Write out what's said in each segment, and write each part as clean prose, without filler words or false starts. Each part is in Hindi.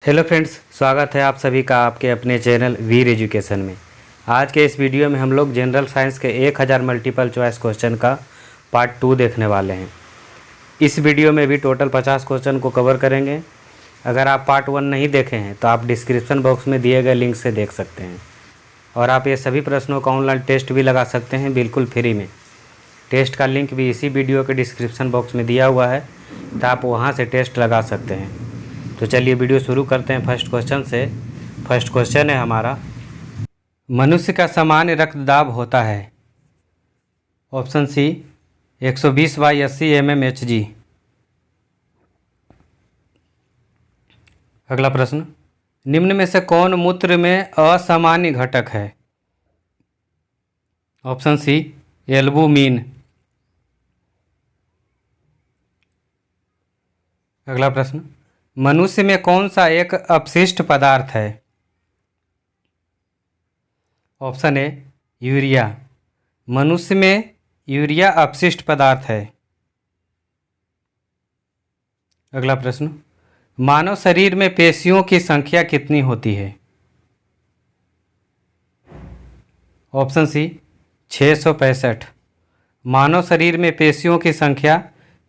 हेलो फ्रेंड्स, स्वागत है आप सभी का आपके अपने चैनल वीर एजुकेशन में। आज के इस वीडियो में हम लोग जनरल साइंस के 1000 मल्टीपल चॉइस क्वेश्चन का पार्ट 2 देखने वाले हैं। इस वीडियो में भी टोटल 50 क्वेश्चन को कवर करेंगे। अगर आप पार्ट 1 नहीं देखे हैं तो आप डिस्क्रिप्शन बॉक्स में दिए गए लिंक से देख सकते हैं और आप ये सभी प्रश्नों का ऑनलाइन टेस्ट भी लगा सकते हैं बिल्कुल फ्री में। टेस्ट का लिंक भी इसी वीडियो के डिस्क्रिप्शन बॉक्स में दिया हुआ है, तो आप वहाँ से टेस्ट लगा सकते हैं। तो चलिए वीडियो शुरू करते हैं फर्स्ट क्वेश्चन से। फर्स्ट क्वेश्चन है हमारा, मनुष्य का सामान्य रक्तदाब होता है। Option C 120/80 mmHg। अगला प्रश्न, निम्न में से कौन मूत्र में असामान्य घटक है। Option C albumin. अगला प्रश्न, मनुष्य में कौन सा एक अपशिष्ट पदार्थ है। Option A urea. मनुष्य में यूरिया अपशिष्ट पदार्थ है। अगला प्रश्न, मानव शरीर में पेशियों की संख्या कितनी होती है। ऑप्शन सी 665। मानव शरीर में पेशियों की संख्या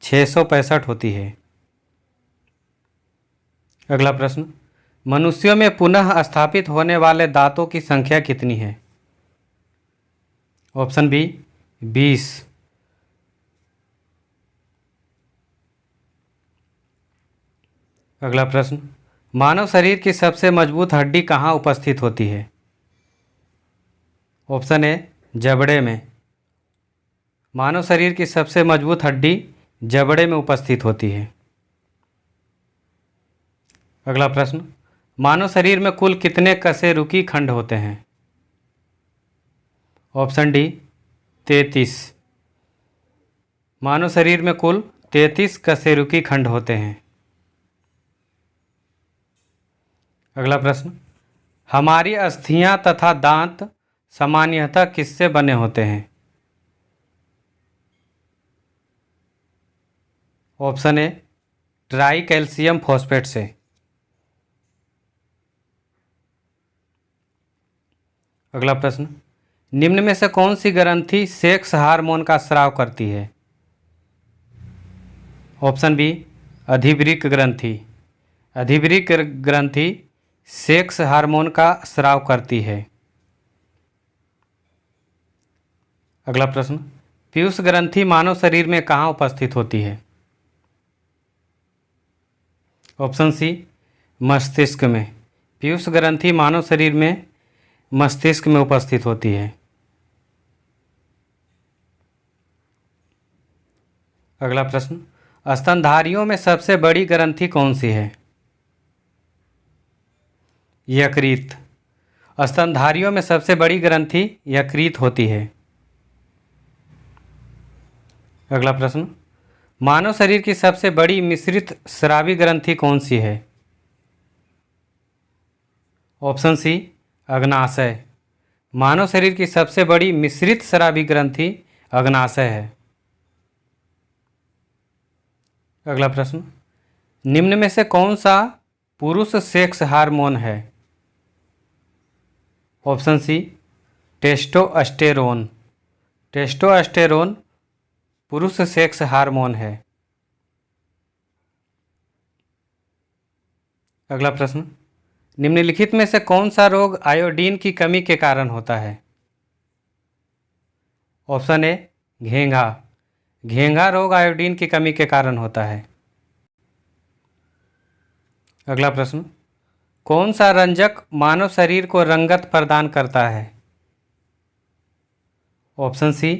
665 होती है। अगला प्रश्न, मनुष्यों में पुनः स्थापित होने वाले दांतों की संख्या कितनी है। Option B 20। अगला प्रश्न, मानव शरीर की सबसे मजबूत हड्डी कहाँ उपस्थित होती है। ऑप्शन ए जबड़े में। मानव शरीर की सबसे मजबूत हड्डी जबड़े में उपस्थित होती है। अगला प्रश्न, मानव शरीर में कुल कितने कशेरुकी खंड होते हैं। Option D 33। मानव शरीर में कुल 33 कशेरुकी खंड होते हैं। अगला प्रश्न, हमारी अस्थियां तथा दांत सामान्यतः किससे बने होते हैं। Option A try calcium phosphate से। अगला प्रश्न, निम्न में से कौन सी ग्रंथि सेक्स हार्मोन का स्राव करती है। ऑप्शन बी अधिवृक्क ग्रंथि। अधिवृक्क ग्रंथि सेक्स हार्मोन का स्राव करती है। अगला प्रश्न, पीयूष ग्रंथि मानव शरीर में कहाँ उपस्थित होती है। ऑप्शन सी मस्तिष्क में। पीयूष ग्रंथि मानव शरीर में मस्तिष्क में उपस्थित होती है। अगला प्रश्न, स्तनधारियों में सबसे बड़ी ग्रंथि कौन सी है। यकृत। स्तनधारियों में सबसे बड़ी ग्रंथि यकृत होती है। अगला प्रश्न, मानव शरीर की सबसे बड़ी मिश्रित स्रावी ग्रंथि कौन सी है। ऑप्शन सी अग्नाशय। मानव शरीर की सबसे बड़ी मिश्रित स्रावी ग्रंथि अग्नाशय है। अगला प्रश्न, निम्न में से कौन सा पुरुष सेक्स हार्मोन है। Option C testosterone. टेस्टोस्टेरोन पुरुष सेक्स हार्मोन है। अगला प्रश्न, निम्नलिखित में से कौन सा रोग आयोडीन की कमी के कारण होता है। ऑप्शन ए घेंघा। घेंघा रोग आयोडीन की कमी के कारण होता है। अगला प्रश्न, कौन सा रंजक मानव शरीर को रंगत प्रदान करता है। Option C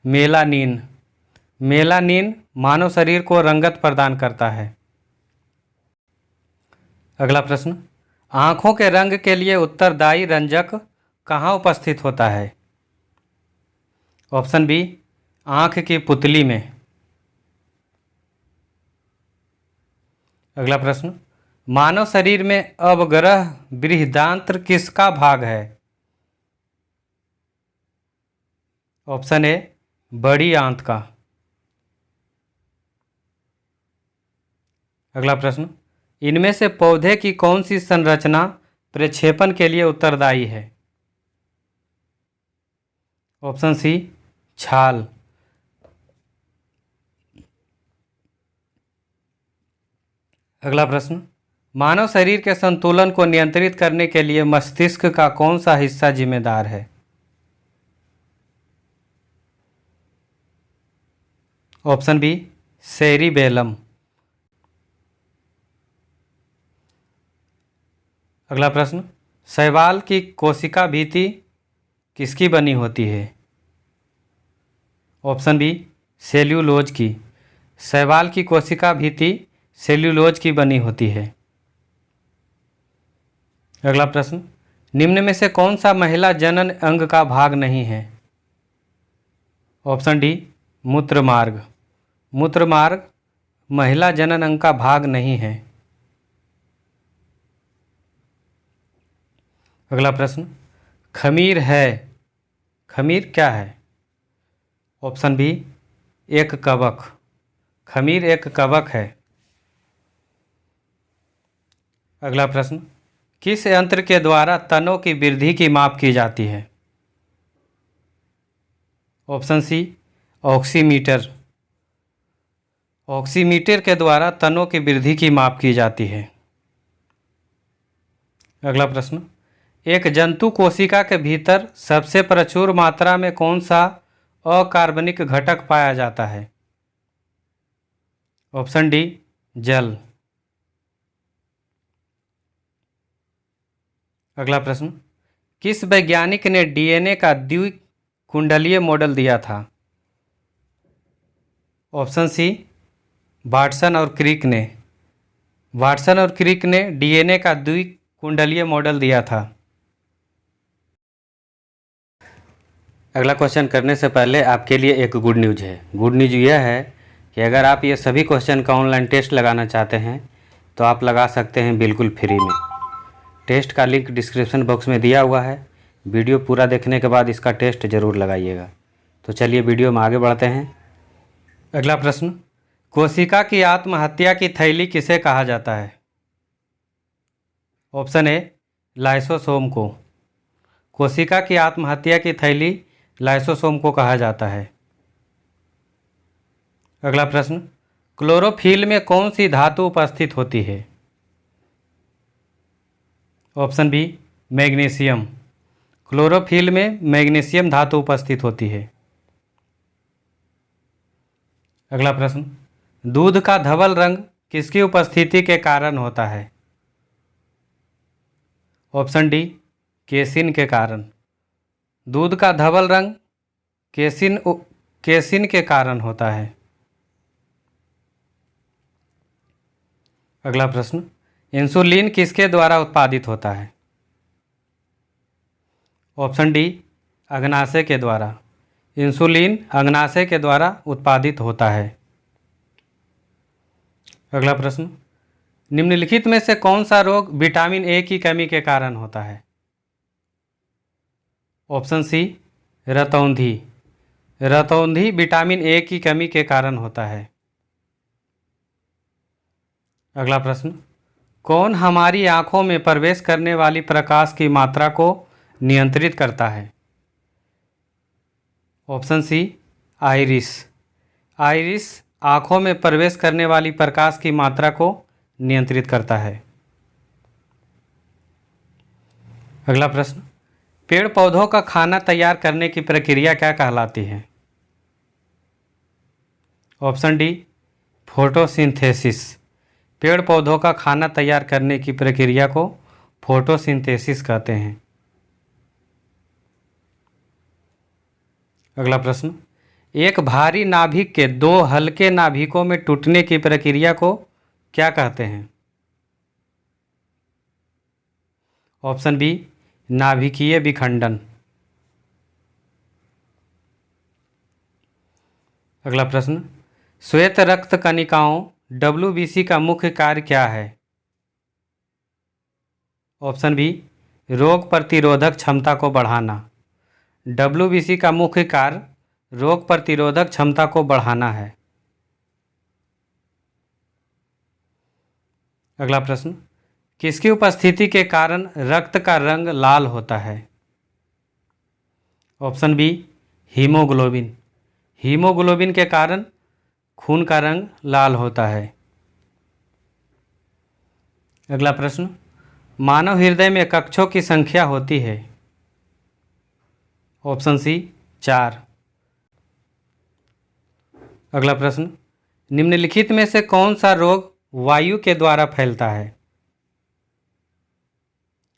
melanin. मेलानिन मानव शरीर को रंगत प्रदान करता है। अगला प्रश्न, आँखों के रंग के लिए उत्तरदायी रंजक कहाँ उपस्थित होता है। ऑप्शन बी आँख की पुतली में। अगला प्रश्न, मानव शरीर में अवग्रह बृहदांत्र किसका भाग है। ऑप्शन ए बड़ी आंत का। अगला प्रश्न, इनमें से पौधे की कौन सी संरचना प्रक्षेपण के लिए उत्तरदायी है? ऑप्शन सी, छाल। अगला प्रश्न, मानव शरीर के संतुलन को नियंत्रित करने के लिए मस्तिष्क का कौन सा हिस्सा जिम्मेदार है? Option B, cerebellum. अगला प्रश्न, शैवाल की कोशिका भित्ति किसकी बनी होती है? ऑप्शन बी, सेल्यूलोज की। शैवाल की कोशिका भित्ति सेल्यूलोज की बनी होती है। अगला प्रश्न, निम्न में से कौन सा महिला जनन अंग का भाग नहीं है? Option D, मूत्रमार्ग। मूत्रमार्ग महिला जनन अंग का भाग नहीं है। अगला प्रश्न, खमीर है, खमीर क्या है? ऑप्शन बी, एक कवक। खमीर एक कवक है। अगला प्रश्न, किस यंत्र के द्वारा तनों की वृद्धि की माप की जाती है? ऑप्शन सी, ऑक्सीमीटर। ऑक्सीमीटर के द्वारा तनों की वृद्धि की माप की जाती है। अगला प्रश्न, एक जंतु कोशिका के भीतर सबसे प्रचुर मात्रा में कौन सा अकार्बनिक घटक पाया जाता है? ऑप्शन डी, जल। अगला प्रश्न, किस वैज्ञानिक ने डीएनए का द्विकुंडलीय मॉडल दिया था? ऑप्शन सी, वाटसन और क्रिक ने। वाटसन और क्रिक ने डीएनए का द्विकुंडलीय मॉडल दिया था। अगला क्वेश्चन करने से पहले आपके लिए एक गुड न्यूज़ है। गुड न्यूज़ यह है कि अगर आप ये सभी क्वेश्चन का ऑनलाइन टेस्ट लगाना चाहते हैं तो आप लगा सकते हैं बिल्कुल फ्री में। टेस्ट का लिंक डिस्क्रिप्शन बॉक्स में दिया हुआ है। वीडियो पूरा देखने के बाद इसका टेस्ट ज़रूर लगाइएगा। तो चलिए वीडियो में आगे बढ़ते हैं। अगला प्रश्न, कोशिका की आत्महत्या की थैली किसे कहा जाता है? ऑप्शन ए, लाइसोसोम को। कोशिका की आत्महत्या की थैली लाइसोसोम को कहा जाता है। अगला प्रश्न, क्लोरोफिल में कौन सी धातु उपस्थित होती है? Option B, magnesium. क्लोरोफिल में मैग्नीशियम धातु उपस्थित होती है। अगला प्रश्न, दूध का धवल रंग किसकी उपस्थिति के कारण होता है? ऑप्शन डी, केसिन के कारण। दूध का धवल रंग केसिन के कारण होता है। अगला प्रश्न, इंसुलिन किसके द्वारा उत्पादित होता है? ऑप्शन डी, अग्नाशय के द्वारा। इंसुलिन अग्नाशय के द्वारा उत्पादित होता है। अगला प्रश्न, निम्नलिखित में से कौन सा रोग विटामिन ए की कमी के कारण होता है? Option C, रतौंधी। रतौंधी विटामिन ए की कमी के कारण होता है। अगला प्रश्न, कौन हमारी आँखों में प्रवेश करने वाली प्रकाश की मात्रा को नियंत्रित करता है? ऑप्शन सी, आइरिस। आइरिस आँखों में प्रवेश करने वाली प्रकाश की मात्रा को नियंत्रित करता है। अगला प्रश्न, पेड़ पौधों का खाना तैयार करने की प्रक्रिया क्या कहलाती है? Option D, photosynthesis. पेड़ पौधों का खाना तैयार करने की प्रक्रिया को फोटोसिंथेसिस कहते हैं। अगला प्रश्न, एक भारी नाभिक के दो हल्के नाभिकों में टूटने की प्रक्रिया को क्या कहते हैं? ऑप्शन बी, नाभिकीय विखंडन। अगला प्रश्न, श्वेत रक्त कणिकाओं WBC का मुख्य कार्य क्या है? ऑप्शन बी, रोग प्रतिरोधक क्षमता को बढ़ाना। WBC का मुख्य कार्य रोग प्रतिरोधक क्षमता को बढ़ाना है। अगला प्रश्न, किसकी उपस्थिति के कारण रक्त का रंग लाल होता है? Option B, haemoglobin. हीमोग्लोबिन के कारण खून का रंग लाल होता है। अगला प्रश्न, मानव हृदय में कक्षों की संख्या होती है? Option C, 4। अगला प्रश्न, निम्नलिखित में से कौन सा रोग वायु के द्वारा फैलता है?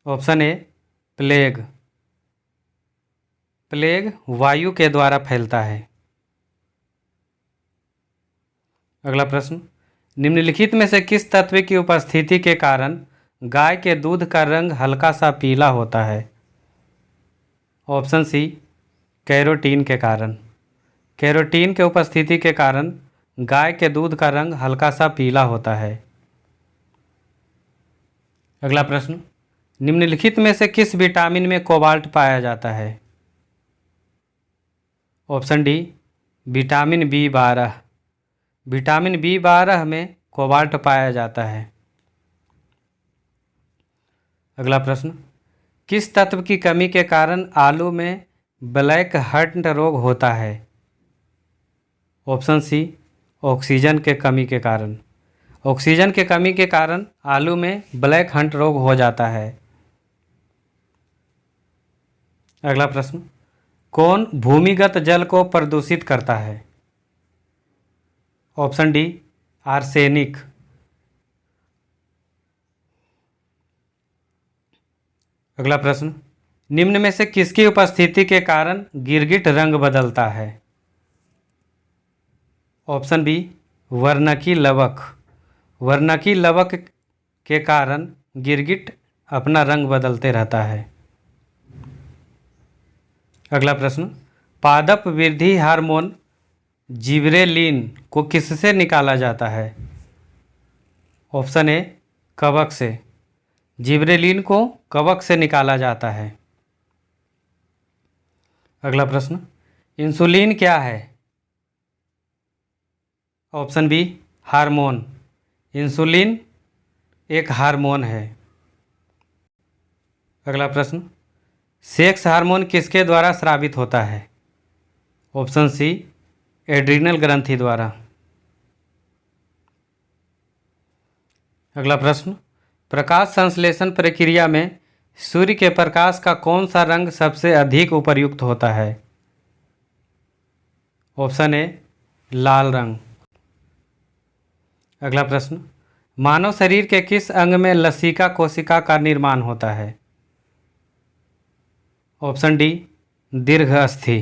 Option A, plague. प्लेग वायु के द्वारा फैलता है। अगला प्रश्न, निम्नलिखित में से किस तत्व की उपस्थिति के कारण गाय के दूध का रंग हल्का सा पीला होता है? ऑप्शन सी, कैरोटीन के कारण। कैरोटीन के उपस्थिति के कारण गाय के दूध का रंग हल्का सा पीला होता है। अगला प्रश्न, निम्नलिखित में से किस विटामिन में कोबाल्ट पाया जाता है? Option D, vitamin B 12। Vitamin B 12 में कोबाल्ट पाया जाता है। अगला प्रश्न, किस तत्व की कमी के कारण आलू में ब्लैक हर्ट रोग होता है? ऑप्शन सी, ऑक्सीजन के कमी के कारण। ऑक्सीजन के कमी के कारण आलू में ब्लैक हंट रोग हो जाता है। अगला प्रश्न, कौन भूमिगत जल को प्रदूषित करता है? Option D, arsenic. अगला प्रश्न, निम्न में से किसकी उपस्थिति के कारण गिरगिट रंग बदलता है? Option B, वर्णकी लवक। वर्णकी लवक के कारण गिरगिट अपना रंग बदलते रहता है। अगला प्रश्न, पादप वृद्धि हार्मोन जिबरेलिन को किससे निकाला जाता है? ऑप्शन ए, कवक से। जिबरेलिन को कवक से निकाला जाता है। अगला प्रश्न, इंसुलिन क्या है? Option B, hormone. इंसुलिन एक हार्मोन है। अगला प्रश्न, सेक्स हार्मोन किसके द्वारा स्रावित होता है? ऑप्शन सी, एड्रिनल ग्रंथि द्वारा। अगला प्रश्न, प्रकाश संश्लेषण प्रक्रिया में सूर्य के प्रकाश का कौन सा रंग सबसे अधिक उपयुक्त होता है? ऑप्शन ए, लाल रंग। अगला प्रश्न, मानव शरीर के किस अंग में लसिका कोशिका का निर्माण होता है? ऑप्शन डी, दीर्घअस्थि।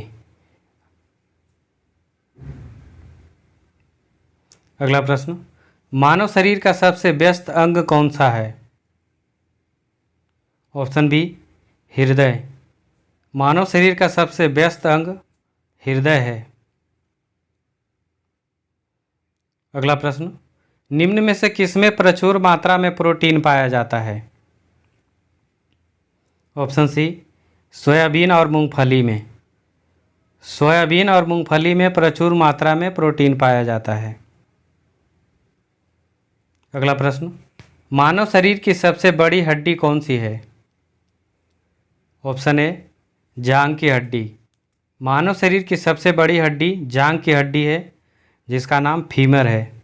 अगला प्रश्न, मानव शरीर का सबसे व्यस्त अंग कौन सा है? ऑप्शन बी, हृदय। मानव शरीर का सबसे व्यस्त अंग हृदय है। अगला प्रश्न, निम्न में से किसमें प्रचुर मात्रा में प्रोटीन पाया जाता है? ऑप्शन सी, सोयाबीन और मूंगफली में। सोयाबीन और मूंगफली में प्रचुर मात्रा में प्रोटीन पाया जाता है। अगला प्रश्न, मानव शरीर की सबसे बड़ी हड्डी कौन सी है? ऑप्शन ए, जांघ की हड्डी। मानव शरीर की सबसे बड़ी हड्डी जांघ की हड्डी है, जिसका नाम फीमर है।